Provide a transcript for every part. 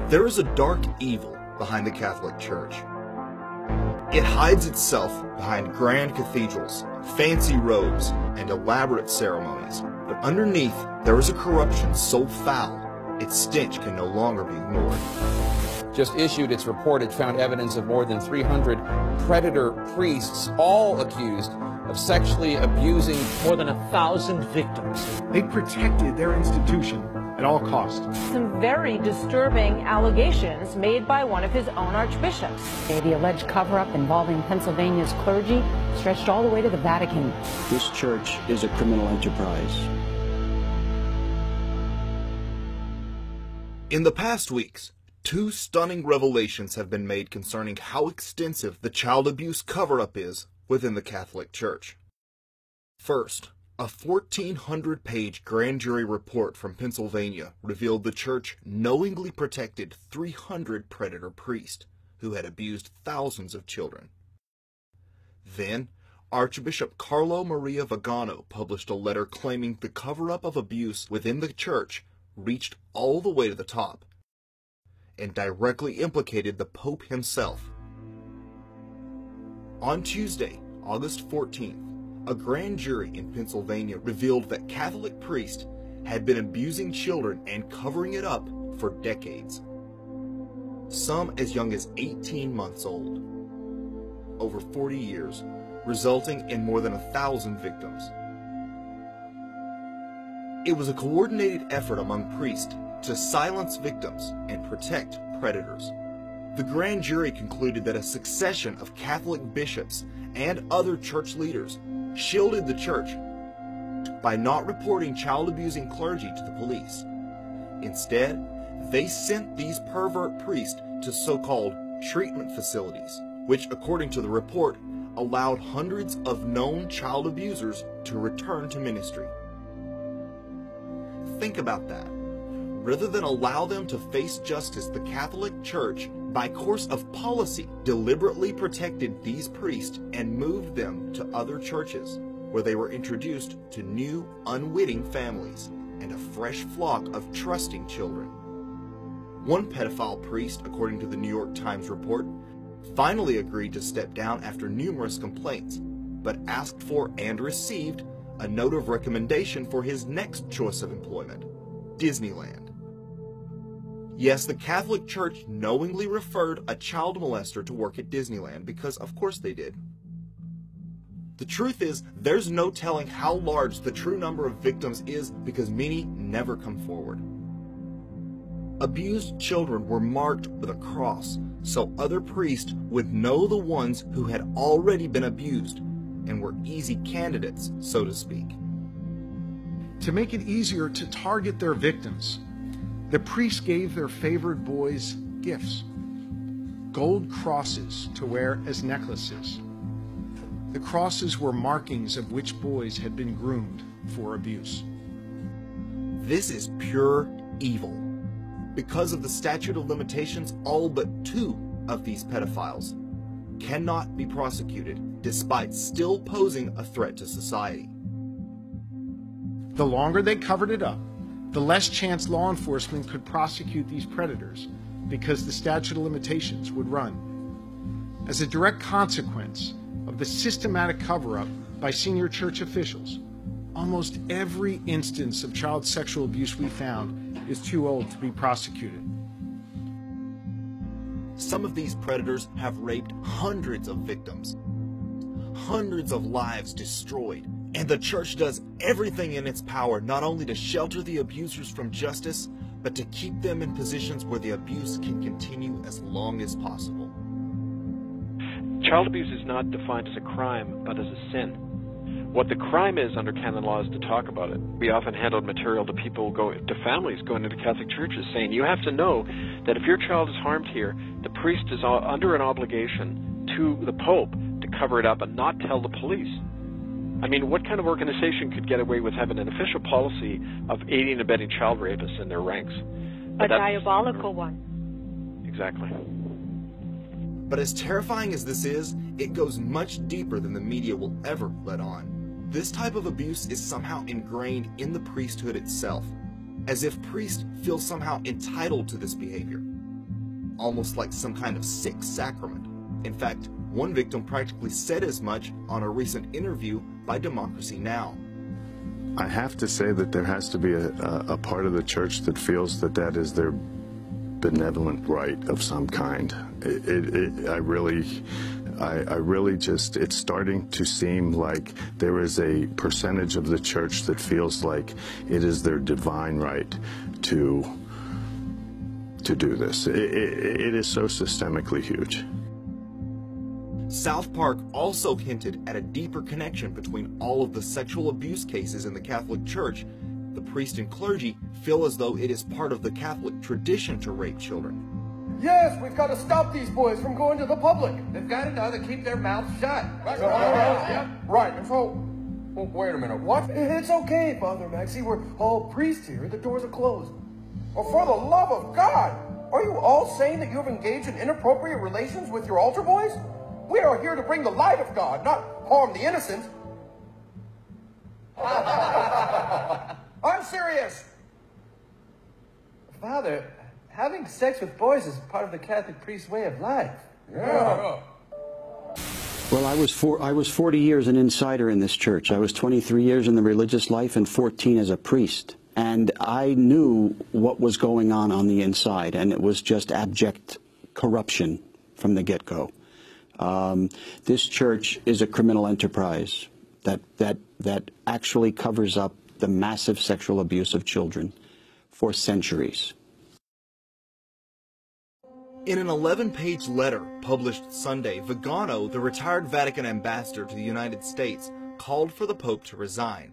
There is a dark evil behind the Catholic Church. It hides itself behind grand cathedrals, fancy robes, and elaborate ceremonies. But underneath, there is a corruption so foul, its stench can no longer be ignored. Just issued its report, it found evidence of more than 300 predator priests, all accused of sexually abusing more than 1,000 victims. They protected their institution at all costs. Some very disturbing allegations made by one of his own archbishops. The alleged cover-up involving Pennsylvania's clergy stretched all the way to the Vatican. This church is a criminal enterprise. In the past weeks, two stunning revelations have been made concerning how extensive the child abuse cover-up is within the Catholic Church. First, a 1,400-page grand jury report from Pennsylvania revealed the church knowingly protected 300 predator priests who had abused thousands of children. Then, Archbishop Carlo Maria Vigano published a letter claiming the cover-up of abuse within the church reached all the way to the top and directly implicated the Pope himself. On Tuesday, August 14th, a grand jury in Pennsylvania revealed that Catholic priests had been abusing children and covering it up for decades. Some as young as 18 months old. Over 40 years, resulting in more than 1,000 victims. It was a coordinated effort among priests to silence victims and protect predators. The grand jury concluded that a succession of Catholic bishops and other church leaders shielded the church by not reporting child-abusing clergy to the police. Instead, they sent these pervert priests to so-called treatment facilities, which, according to the report, allowed hundreds of known child abusers to return to ministry. Think about that. Rather than allow them to face justice, the Catholic Church, by course of policy, deliberately protected these priests and moved them to other churches, where they were introduced to new, unwitting families and a fresh flock of trusting children. One pedophile priest, according to the New York Times report, finally agreed to step down after numerous complaints, but asked for and received a note of recommendation for his next choice of employment, Disneyland. Yes, the Catholic Church knowingly referred a child molester to work at Disneyland because, of course, they did. The truth is, there's no telling how large the true number of victims is because many never come forward. Abused children were marked with a cross so other priests would know the ones who had already been abused and were easy candidates, so to speak. To make it easier to target their victims, the priests gave their favored boys gifts. Gold crosses to wear as necklaces. The crosses were markings of which boys had been groomed for abuse. This is pure evil. Because of the statute of limitations, all but 2 of these pedophiles cannot be prosecuted despite still posing a threat to society. The longer they covered it up, the less chance law enforcement could prosecute these predators because the statute of limitations would run. As a direct consequence of the systematic cover-up by senior church officials, almost every instance of child sexual abuse we found is too old to be prosecuted. Some of these predators have raped hundreds of victims, hundreds of lives destroyed, and the church does everything in its power not only to shelter the abusers from justice, but to keep them in positions where the abuse can continue as long as possible. Child abuse is not defined as a crime, but as a sin. What the crime is under canon law is to talk about it. We often handle material to people, to families going into Catholic churches saying, you have to know that if your child is harmed here, the priest is under an obligation to the Pope to cover it up and not tell the police. I mean, what kind of organization could get away with having an official policy of aiding and abetting child rapists in their ranks? A diabolical one. Exactly. But as terrifying as this is, it goes much deeper than the media will ever let on. This type of abuse is somehow ingrained in the priesthood itself, as if priests feel somehow entitled to this behavior. almost like some kind of sick sacrament. In fact, one victim practically said as much on a recent interview by Democracy Now! I have to say that there has to be a part of the church that feels that that is their benevolent right of some kind. I really just, it's starting to seem like there is a percentage of the church that feels like it is their divine right to do this. It is so systemically huge. South Park also hinted at a deeper connection between all of the sexual abuse cases in the Catholic Church. The priest and clergy feel as though it is part of the Catholic tradition to rape children. Yes, we've got to stop these boys from going to the public. They've got to either keep their mouths shut. Right, and so, well, wait a minute, what? It's okay, Father Maxey, we're all priests here, the doors are closed. Well, for the love of God, are you all saying that you have engaged in inappropriate relations with your altar boys? We are here to bring the light of God, not harm the innocent. I'm serious. Father, having sex with boys is part of the Catholic priest's way of life. Yeah. Well, I was 40 years an insider in this church. I was 23 years in the religious life and 14 as a priest. And I knew what was going on the inside, and it was just abject corruption from the get-go. This church is a criminal enterprise that actually covers up the massive sexual abuse of children for centuries. In an 11-page letter published Sunday, Vigano, the retired Vatican ambassador to the United States, called for the Pope to resign,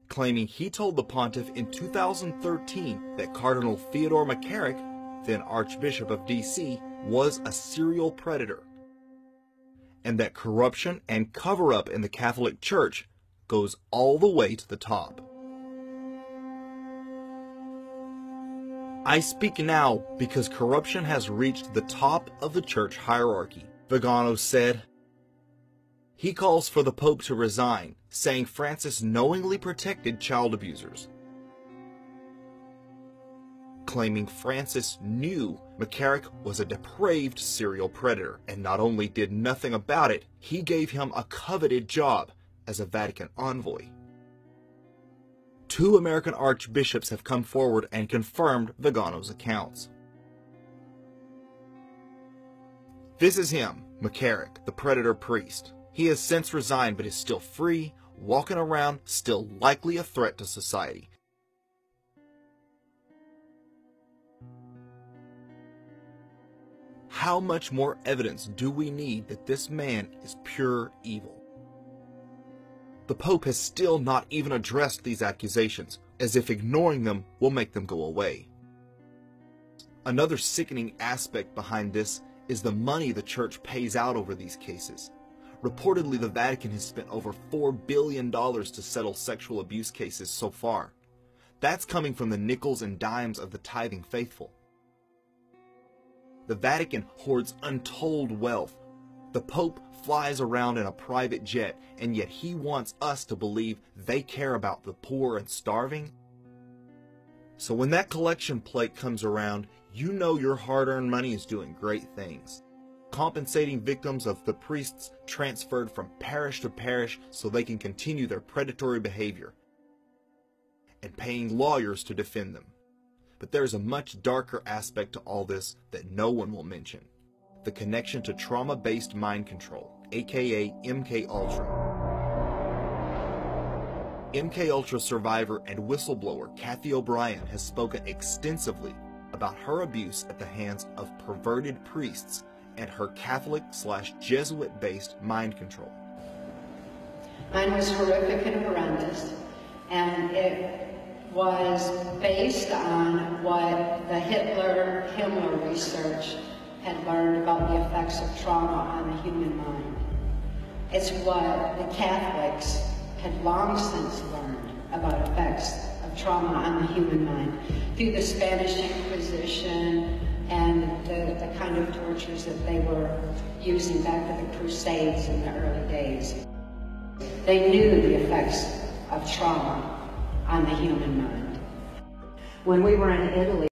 claiming he told the pontiff in 2013 that Cardinal Theodore McCarrick, then Archbishop of D.C., was a serial predator, and that corruption and cover-up in the Catholic Church goes all the way to the top. I speak now because corruption has reached the top of the church hierarchy, Vigano said. He calls for the Pope to resign, saying Francis knowingly protected child abusers, claiming Francis knew McCarrick was a depraved serial predator, and not only did nothing about it, he gave him a coveted job as a Vatican envoy. 2 American archbishops have come forward and confirmed Vigano's accounts. This is him, McCarrick, the predator priest. He has since resigned but is still free, walking around, still likely a threat to society. How much more evidence do we need that this man is pure evil? The Pope has still not even addressed these accusations, as if ignoring them will make them go away. Another sickening aspect behind this is the money the Church pays out over these cases. Reportedly, the Vatican has spent over $4 billion to settle sexual abuse cases so far. That's coming from the nickels and dimes of the tithing faithful. The Vatican hoards untold wealth. The Pope flies around in a private jet, and yet he wants us to believe they care about the poor and starving. So when that collection plate comes around, you know your hard-earned money is doing great things. Compensating victims of the priests transferred from parish to parish so they can continue their predatory behavior, and paying lawyers to defend them. But there's a much darker aspect to all this that no one will mention: the connection to trauma-based mind control, aka MKUltra. MKUltra survivor and whistleblower Kathy O'Brien has spoken extensively about her abuse at the hands of perverted priests and her Catholic/Jesuit-based mind control. Mine was horrific and horrendous, and it was based on what the Himmler research had learned about the effects of trauma on the human mind. It's what the Catholics had long since learned about effects of trauma on the human mind through the Spanish Inquisition and the kind of tortures that they were using back to the Crusades in the early days. They knew the effects of trauma on the human mind. When we were in Italy,